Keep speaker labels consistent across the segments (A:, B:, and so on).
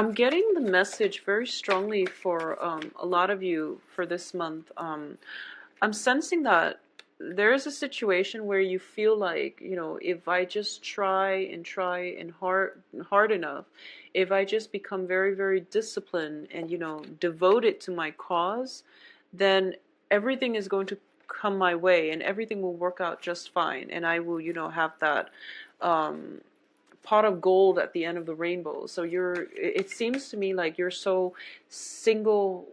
A: I'm getting the message very strongly for a lot of you for this month. I'm sensing that there is a situation where you feel like, if I just try and hard enough, if I just become very, very disciplined and, devoted to my cause, then everything is going to come my way and everything will work out just fine. And I will, have that um, pot of gold at the end of the rainbow. So it seems to me like you're so single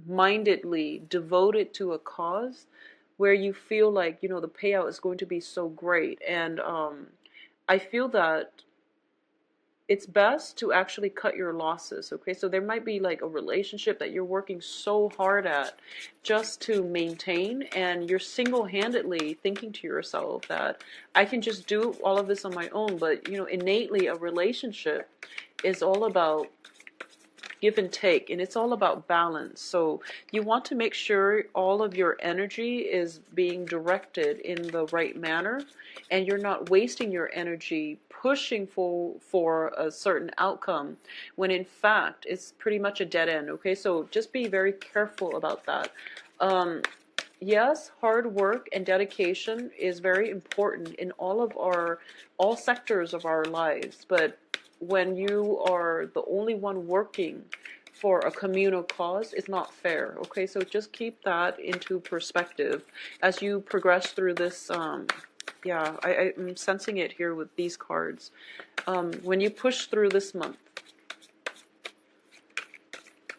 A: mindedly devoted to a cause where you feel like the payout is going to be so great. And I feel that it's best to actually cut your losses. Okay, so there might be like a relationship that you're working so hard at just to maintain, and you're single-handedly thinking to yourself that I can just do all of this on my own. But innately a relationship is all about give and take, and it's all about balance. So you want to make sure all of your energy is being directed in the right manner, and you're not wasting your energy pushing for a certain outcome when in fact it's pretty much a dead end. Okay, so just be very careful about that. Yes, hard work and dedication is very important in all sectors of our lives, but when you are the only one working for a communal cause, it's not fair. Okay, so just keep that into perspective as you progress through this. Yeah, I'm sensing it here with these cards. When you push through this month,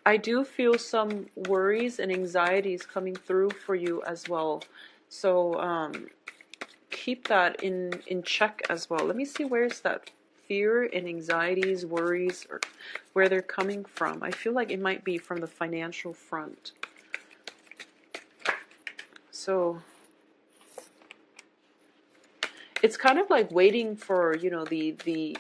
A: I do feel some worries and anxieties coming through for you as well. So keep that in check as well. Let me see, where's that fear and anxieties, worries, or where they're coming from. I feel like it might be from the financial front. So it's kind of like waiting for the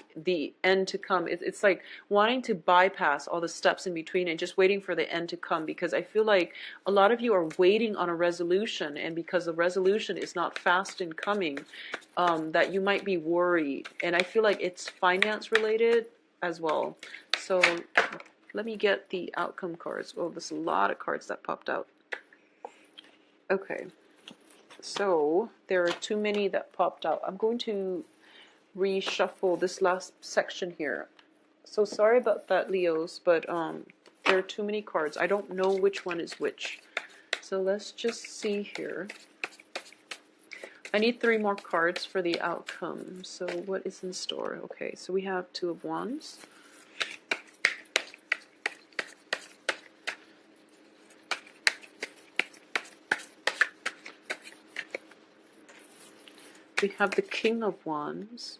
A: end to come. It's like wanting to bypass all the steps in between and just waiting for the end to come, because I feel like a lot of you are waiting on a resolution, and because the resolution is not fast in coming, that you might be worried. And I feel like it's finance related as well. So let me get the outcome cards. Oh, there's a lot of cards that popped out. Okay. So there are too many that popped out. I'm going to reshuffle this last section here. So sorry about that, Leos, but there are too many cards. I don't know which one is which. So let's just see here. I need 3 more cards for the outcome. So what is in store? Okay, so we have 2 of Wands. We have the King of Wands.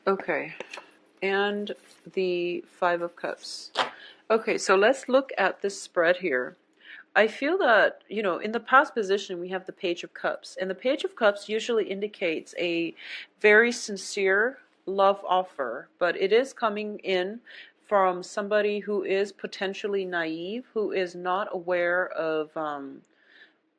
A: Okay, and the 5 of Cups. Okay, so let's look at this spread here. I feel that, in the past position, we have the Page of Cups. And the Page of Cups usually indicates a very sincere love offer, but it is coming in from somebody who is potentially naive, who is not aware of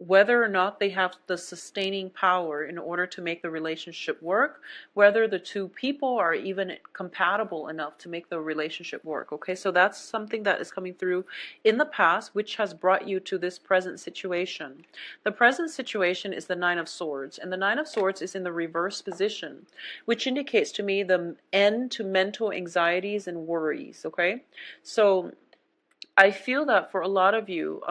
A: whether or not they have the sustaining power in order to make the relationship work, whether the two people are even compatible enough to make the relationship work. Okay, so that's something that is coming through in the past, which has brought you to this present situation. The present situation is the Nine of Swords, and the Nine of Swords is in the reverse position, which indicates to me the end to mental anxieties and worries. Okay, so I feel that for a lot of you,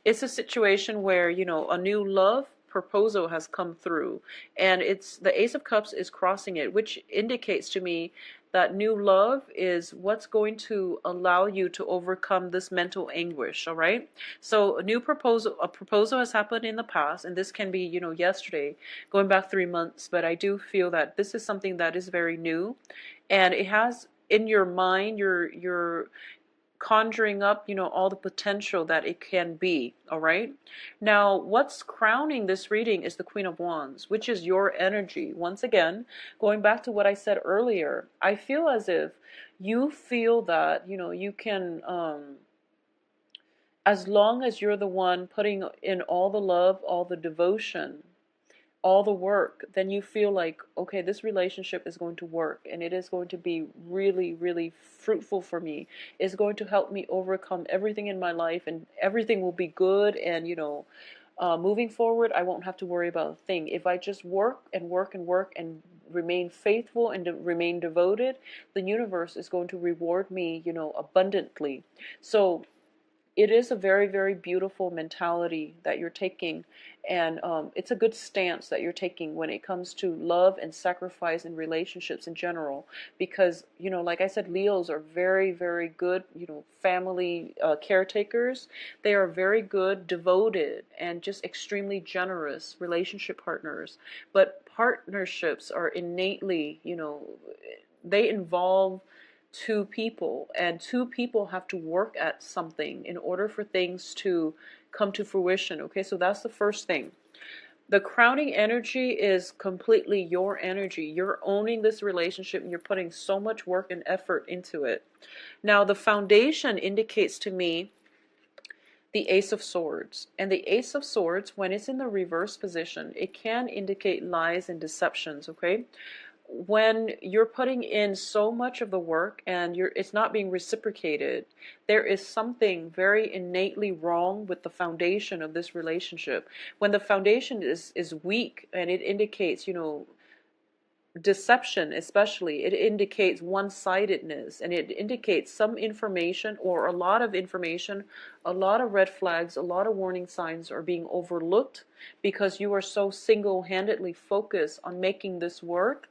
A: it's a situation where, a new love proposal has come through, and it's the Ace of Cups is crossing it, which indicates to me that new love is what's going to allow you to overcome this mental anguish. All right. So a proposal has happened in the past, and this can be, yesterday, going back 3 months. But I do feel that this is something that is very new, and it has in your mind, you're conjuring up, all the potential that it can be. All right. Now, what's crowning this reading is the Queen of Wands, which is your energy. Once again, going back to what I said earlier, I feel as if you feel that, you can, as long as you're the one putting in all the love, all the devotion, all the work, then you feel like, okay, this relationship is going to work and it is going to be really, really fruitful for me. It's going to help me overcome everything in my life and everything will be good. And, moving forward, I won't have to worry about a thing. If I just work and work and work and remain faithful and remain devoted, the universe is going to reward me, abundantly. So it is a very, very beautiful mentality that you're taking, and it's a good stance that you're taking when it comes to love and sacrifice in relationships in general. Because, like I said, Leos are very, very good, family caretakers. They are very good, devoted, and just extremely generous relationship partners. But partnerships are innately, they involve two people, and two people have to work at something in order for things to come to fruition. Okay, so that's the first thing. The crowning energy is completely your energy. You're owning this relationship and you're putting so much work and effort into it. Now, the foundation indicates to me the Ace of Swords. And the Ace of Swords, when it's in the reverse position, it can indicate lies and deceptions, okay? When you're putting in so much of the work and it's not being reciprocated, there is something very innately wrong with the foundation of this relationship. When the foundation is weak, and it indicates, deception, especially, it indicates one-sidedness, and it indicates some information or a lot of information, a lot of red flags, a lot of warning signs are being overlooked because you are so single-handedly focused on making this work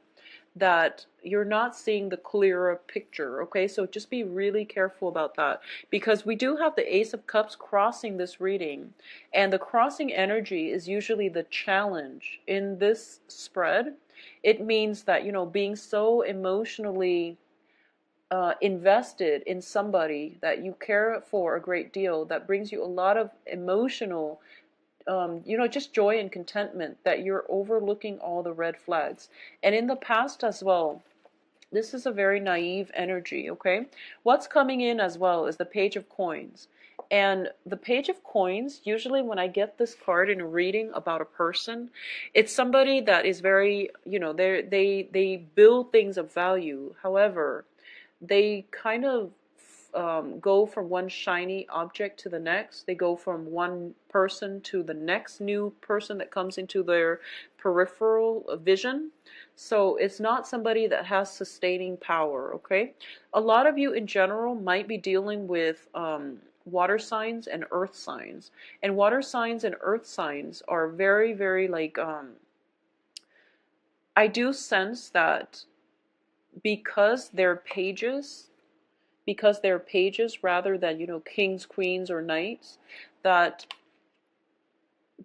A: that you're not seeing the clearer picture. Okay, so just be really careful about that, because we do have the Ace of Cups crossing this reading, and the crossing energy is usually the challenge in this spread. It means that, being so emotionally invested in somebody that you care for a great deal, that brings you a lot of emotional just joy and contentment, that you're overlooking all the red flags. And in the past as well, this is a very naive energy, okay? What's coming in as well is the Page of Coins. And the Page of Coins, usually when I get this card in a reading about a person, it's somebody that is very, they build things of value. However, they kind of go from one shiny object to the next. They go from one person to the next new person that comes into their peripheral vision. So it's not somebody that has sustaining power, okay? A lot of you in general might be dealing with water signs and earth signs. And water signs and earth signs are very, very I do sense that because they're pages, rather than, kings, queens, or knights, that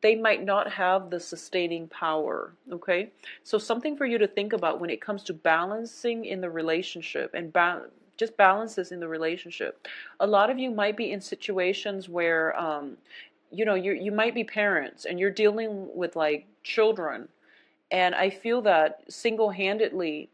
A: they might not have the sustaining power, okay? So something for you to think about when it comes to balancing in the relationship, and just balances in the relationship. A lot of you might be in situations where, you might be parents and you're dealing with like children, and I feel that single-handedly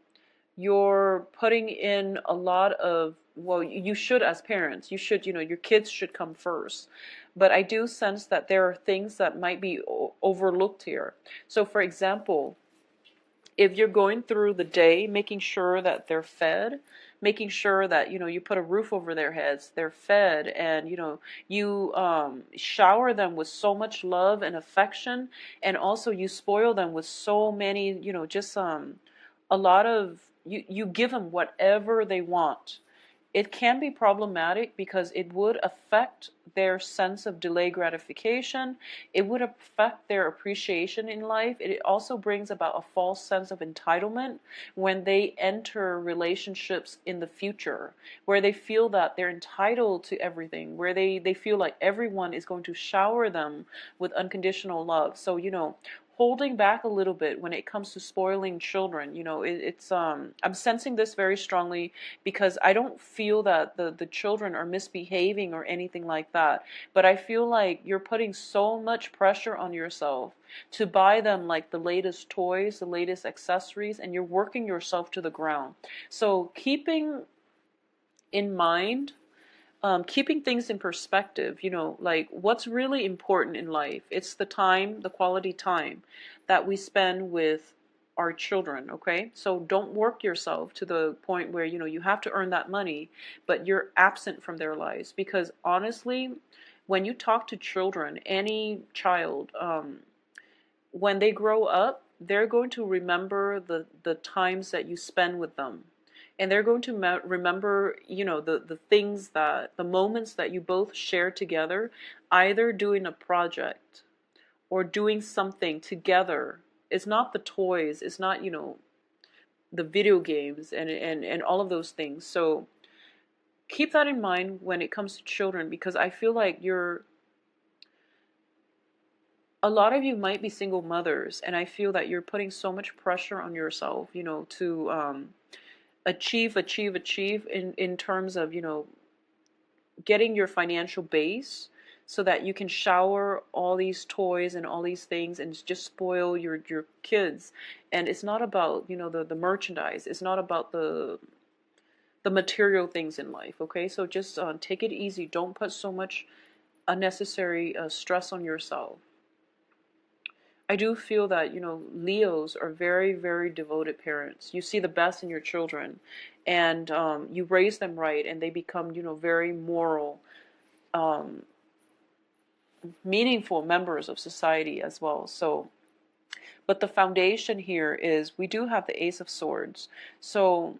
A: you're putting in a lot of, well, you should, as parents, you should, your kids should come first. But I do sense that there are things that might be overlooked here. So for example, if you're going through the day making sure that they're fed, making sure that, you put a roof over their heads, they're fed, and, you shower them with so much love and affection, and also you spoil them with so many, just a lot of, you give them whatever they want. It can be problematic because it would affect their sense of delayed gratification. It would affect their appreciation in life. It also brings about a false sense of entitlement when they enter relationships in the future, where they feel that they're entitled to everything, where they feel like everyone is going to shower them with unconditional love. So, holding back a little bit when it comes to spoiling children. I'm sensing this very strongly, because I don't feel that the children are misbehaving or anything like that, but I feel like you're putting so much pressure on yourself to buy them like the latest toys, the latest accessories, and you're working yourself to the ground. So keeping in mind keeping things in perspective, like what's really important in life. It's the time, the quality time that we spend with our children, okay? So don't work yourself to the point where, you have to earn that money, but you're absent from their lives. Because honestly, when you talk to children, any child, when they grow up, they're going to remember the times that you spend with them. And they're going to remember, the things the moments that you both share together, either doing a project or doing something together. It's not the toys, it's not, the video games and all of those things. So keep that in mind when it comes to children, because I feel like a lot of you might be single mothers, and I feel that you're putting so much pressure on yourself, to achieve in terms of, getting your financial base so that you can shower all these toys and all these things and just spoil your kids. And it's not about, the merchandise. It's not about the material things in life, okay? So just take it easy. Don't put so much unnecessary stress on yourself. I do feel that, Leos are very, very devoted parents. You see the best in your children, and you raise them right, and they become, very moral, um, meaningful members of society as well. So, but the foundation here is we do have the Ace of Swords. So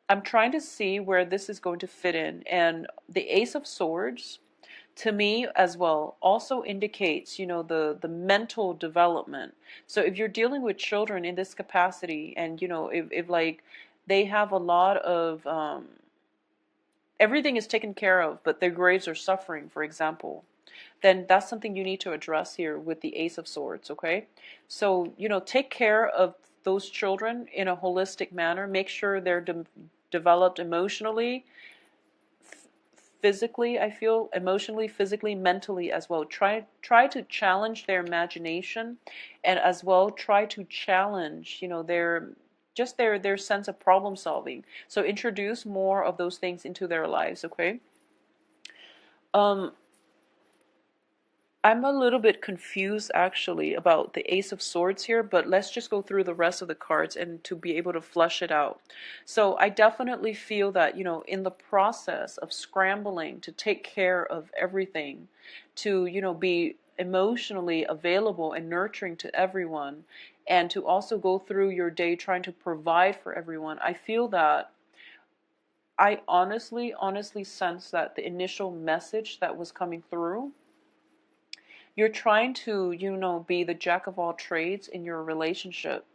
A: I'm trying to see where this is going to fit in. And the Ace of Swords, to me as well, also indicates, the mental development. So if you're dealing with children in this capacity, and, if like they have a lot of, everything is taken care of, but their grades are suffering, for example, then that's something you need to address here with the Ace of Swords, okay? So, take care of those children in a holistic manner. Make sure they're developed emotionally, physically, I feel, emotionally, physically, mentally as well. Try to challenge their imagination, and as well try to challenge, their sense of problem solving. So introduce more of those things into their lives, okay? Um, I'm a little bit confused actually about the Ace of Swords here, but let's just go through the rest of the cards and to be able to flush it out. So I definitely feel that, in the process of scrambling to take care of everything, to, be emotionally available and nurturing to everyone, and to also go through your day trying to provide for everyone, I feel that I honestly sense that the initial message that was coming through, you're trying to, be the jack of all trades in your relationship.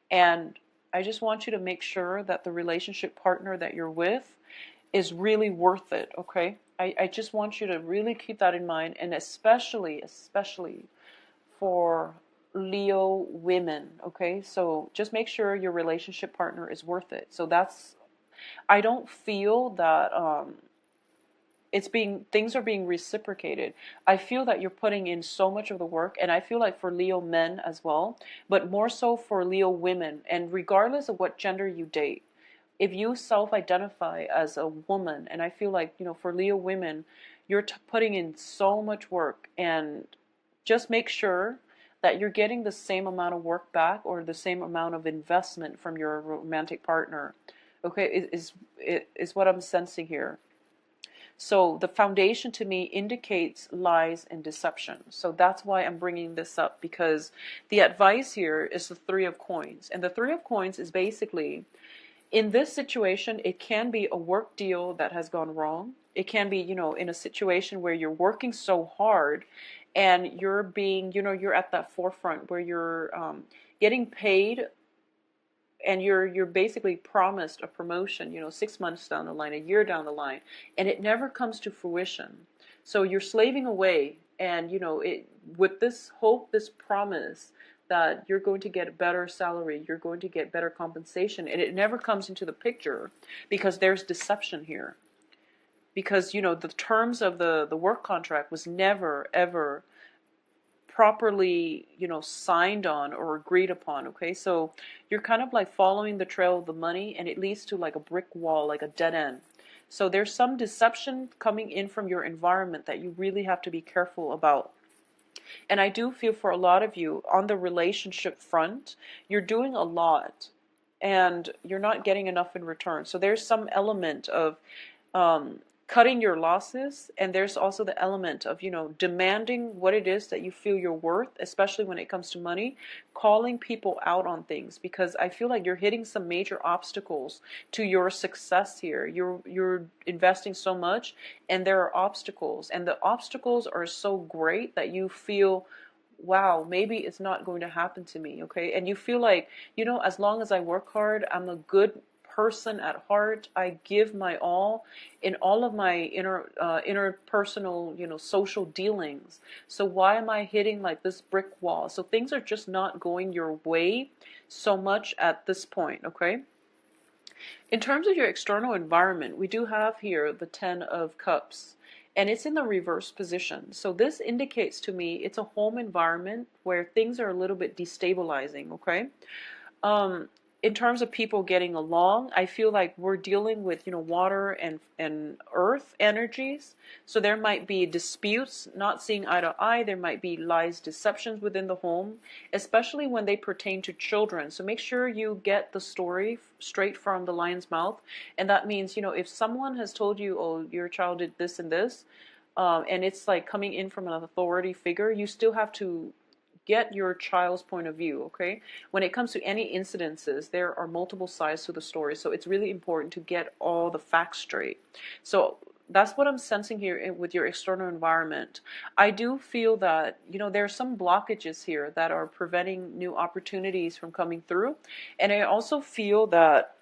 A: And I just want you to make sure that the relationship partner that you're with is really worth it, okay? I just want you to really keep that in mind, and especially for Leo women, okay? So just make sure your relationship partner is worth it. So I don't feel that things are being reciprocated. I feel that you're putting in so much of the work, and I feel like for Leo men as well, but more so for Leo women. And regardless of what gender you date, if you self-identify as a woman, and I feel like, for Leo women, you're putting in so much work, and just make sure that you're getting the same amount of work back, or the same amount of investment from your romantic partner. Okay, is what I'm sensing here. So the foundation to me indicates lies and deception. So that's why I'm bringing this up, because the advice here is the Three of Coins. And the Three of Coins is basically, in this situation, it can be a work deal that has gone wrong. It can be, in a situation where you're working so hard and you're being, you're at that forefront where you're getting paid, and you're basically promised a promotion, 6 months down the line, a year down the line, and it never comes to fruition. So you're slaving away, and with this hope, this promise that you're going to get a better salary, you're going to get better compensation, and it never comes into the picture because there's deception here. Because the terms of the work contract was never ever properly, signed on or agreed upon, okay? So you're kind of like following the trail of the money, and it leads to like a brick wall, like a dead end. So there's some deception coming in from your environment that you really have to be careful about. And I do feel for a lot of you on the relationship front, you're doing a lot and you're not getting enough in return. So there's some element of um, cutting your losses, and there's also the element of, demanding what it is that you feel you're worth, especially when it comes to money, calling people out on things, because I feel like you're hitting some major obstacles to your success here. You're investing so much, and there are obstacles, and the obstacles are so great that you feel, wow, maybe it's not going to happen to me, okay? And you feel like, as long as I work hard, I'm a good person at heart. I give my all in all of my interpersonal, social dealings. So why am I hitting like this brick wall? So things are just not going your way so much at this point, okay? In terms of your external environment, we do have here the Ten of Cups, and it's in the reverse position. So this indicates to me it's a home environment where things are a little bit destabilizing, okay? In terms of people getting along, I feel like we're dealing with, water and earth energies. So there might be disputes, not seeing eye to eye. There might be lies, deceptions within the home, especially when they pertain to children. So make sure you get the story straight from the lion's mouth. And that means, if someone has told you, oh, your child did this and this, and it's like coming in from an authority figure, you still have to get your child's point of view, okay? When it comes to any incidences, there are multiple sides to the story, so it's really important to get all the facts straight. So that's what I'm sensing here with your external environment. I do feel that, there are some blockages here that are preventing new opportunities from coming through, and I also feel that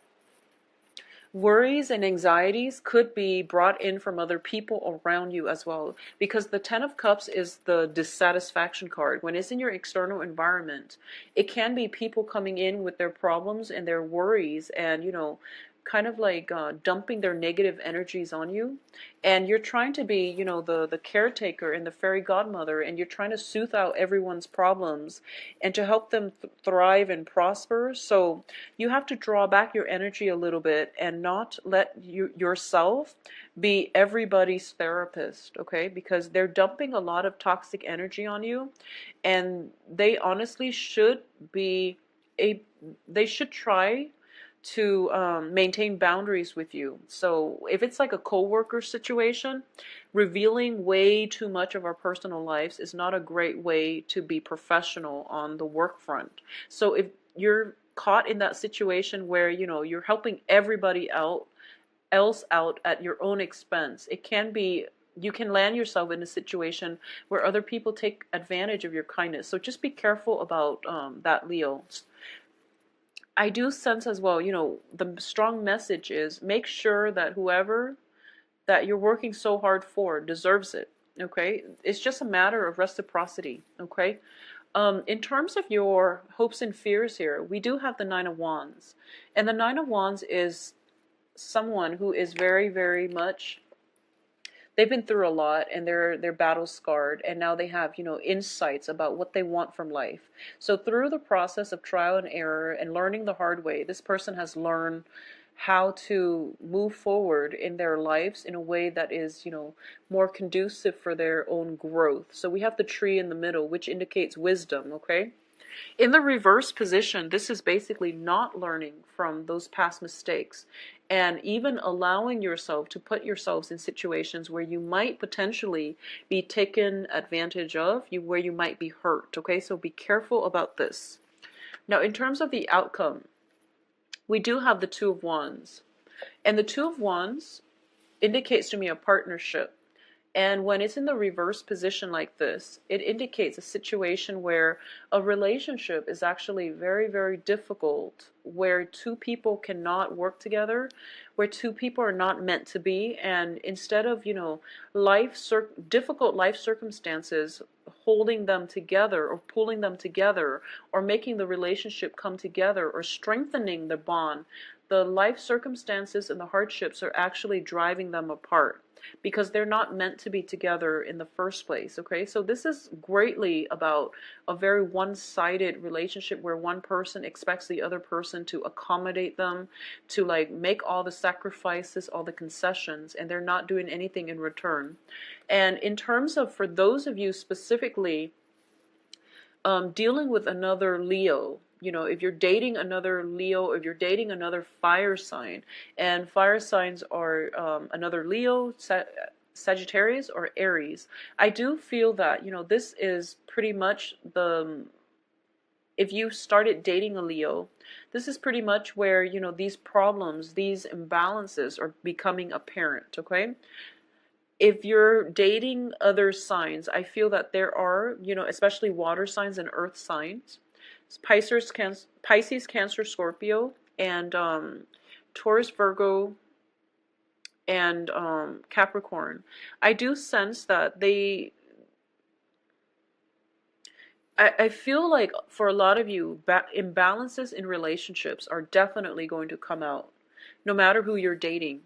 A: worries and anxieties could be brought in from other people around you as well, because the Ten of Cups is the dissatisfaction card. When it's in your external environment, it can be people coming in with their problems and their worries and, kind of like dumping their negative energies on you, and you're trying to be, the caretaker and the fairy godmother, and you're trying to soothe out everyone's problems and to help them thrive and prosper. So you have to draw back your energy a little bit and not let yourself be everybody's therapist, okay? Because they're dumping a lot of toxic energy on you, and they honestly should be they should try to maintain boundaries with you. So if it's like a co-worker situation, revealing way too much of our personal lives is not a great way to be professional on the work front. So if you're caught in that situation where, you're helping everybody else out at your own expense, it can be, you can land yourself in a situation where other people take advantage of your kindness. So just be careful about that, Leo. I do sense as well, the strong message is make sure that whoever that you're working so hard for deserves it, okay? It's just a matter of reciprocity, okay? In terms of your hopes and fears here, we do have the Nine of Wands. And the Nine of Wands is someone who is very, very much, they've been through a lot and they're battle scarred, and now they have, insights about what they want from life. So through the process of trial and error and learning the hard way, this person has learned how to move forward in their lives in a way that is, more conducive for their own growth. So we have the tree in the middle, which indicates wisdom, okay? In the reverse position, this is basically not learning from those past mistakes and even allowing yourself to put yourselves in situations where you might potentially be taken advantage of, where you might be hurt, okay? So be careful about this. Now, in terms of the outcome, we do have the Two of Wands. And the Two of Wands indicates to me a partnership. And when it's in the reverse position like this, it indicates a situation where a relationship is actually very, very difficult, where two people cannot work together, where two people are not meant to be. And instead of, difficult life circumstances holding them together or pulling them together or making the relationship come together or strengthening the bond, the life circumstances and the hardships are actually driving them apart because they're not meant to be together in the first place. Okay, so this is greatly about a very one-sided relationship where one person expects the other person to accommodate them, to like make all the sacrifices, all the concessions, and they're not doing anything in return. And in terms of, for those of you specifically dealing with another Leo, if you're dating another Leo, if you're dating another fire sign, and fire signs are another Leo, Sagittarius, or Aries, I do feel that, this is pretty much if you started dating a Leo, this is pretty much where, these problems, these imbalances are becoming apparent, okay? If you're dating other signs, I feel that there are, especially water signs and earth signs, Pisces, Cancer, Scorpio, and Taurus, Virgo, and Capricorn. I do sense that I feel like for a lot of you, imbalances in relationships are definitely going to come out, no matter who you're dating.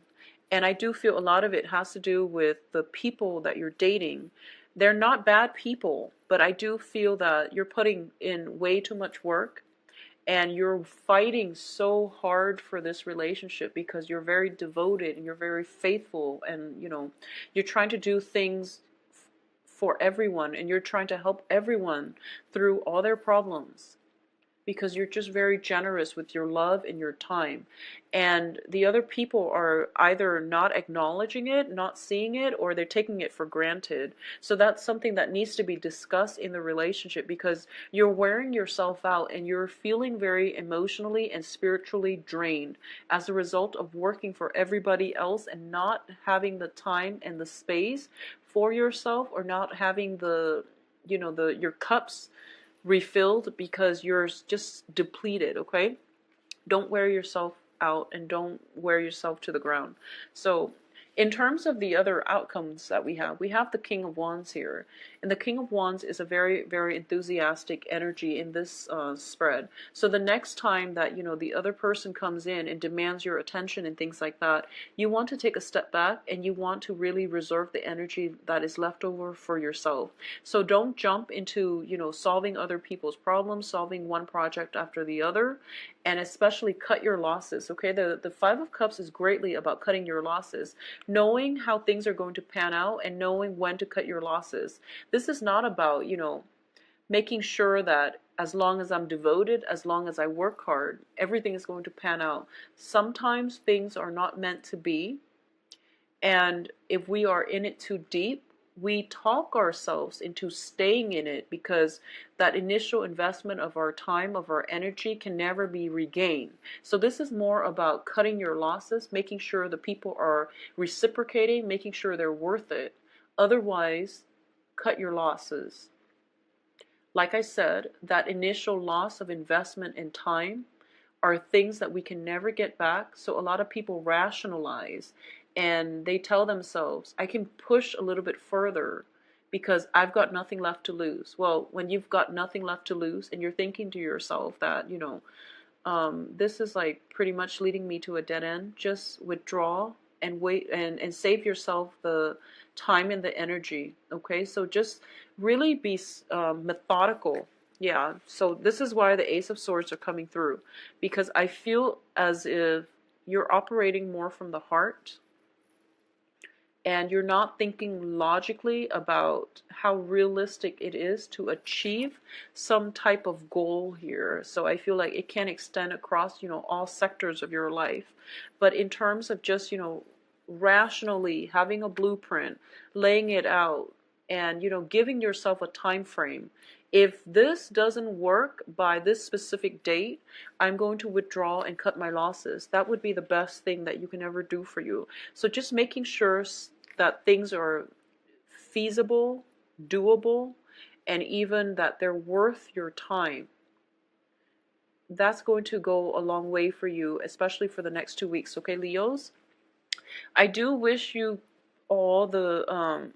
A: And I do feel a lot of it has to do with the people that you're dating. They're not bad people, but I do feel that you're putting in way too much work and you're fighting so hard for this relationship because you're very devoted and you're very faithful, and you're trying to do things for everyone and you're trying to help everyone through all their problems because you're just very generous with your love and your time. And the other people are either not acknowledging it, not seeing it, or they're taking it for granted. So that's something that needs to be discussed in the relationship, because you're wearing yourself out and you're feeling very emotionally and spiritually drained as a result of working for everybody else and not having the time and the space for yourself, or not having your cups refilled because you're just depleted. Okay, don't wear yourself out and don't wear yourself to the ground. So in terms of the other outcomes that we have the King of Wands here. And the King of Wands is a very, very enthusiastic energy in this spread. So the next time that, the other person comes in and demands your attention and things like that, you want to take a step back and you want to really reserve the energy that is left over for yourself. So don't jump into, solving other people's problems, solving one project after the other, and especially cut your losses. Okay, the Five of Cups is greatly about cutting your losses, knowing how things are going to pan out and knowing when to cut your losses. This is not about, making sure that as long as I'm devoted, as long as I work hard, everything is going to pan out. Sometimes things are not meant to be, and if we are in it too deep, we talk ourselves into staying in it, because that initial investment of our time, of our energy, can never be regained. So this is more about cutting your losses, making sure the people are reciprocating, making sure they're worth it. Otherwise, cut your losses. Like I said, that initial loss of investment in time are things that we can never get back. So a lot of people rationalize and they tell themselves, I can push a little bit further because I've got nothing left to lose. Well, when you've got nothing left to lose and you're thinking to yourself that, this is like pretty much leading me to a dead end, just withdraw and wait and save yourself the time and the energy. Okay, so just really be methodical. Yeah, so this is why the Ace of Swords are coming through, because I feel as if you're operating more from the heart and you're not thinking logically about how realistic it is to achieve some type of goal here. So I feel like it can extend across, all sectors of your life. But in terms of just, rationally having a blueprint, laying it out, and, giving yourself a time frame. If this doesn't work by this specific date, I'm going to withdraw and cut my losses. That would be the best thing that you can ever do for you. So just making sure that things are feasible, doable, and even that they're worth your time. That's going to go a long way for you, especially for the next 2 weeks. Okay, Leos? I do wish you all the,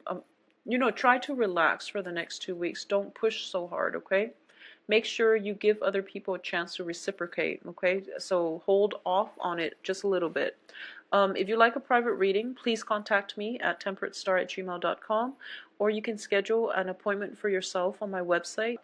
A: try to relax for the next 2 weeks. Don't push so hard, okay? make sure you give other people a chance to reciprocate, okay? So hold off on it just a little bit. If you'd like a private reading, please contact me at temperatestar@gmail.com, or you can schedule an appointment for yourself on my website,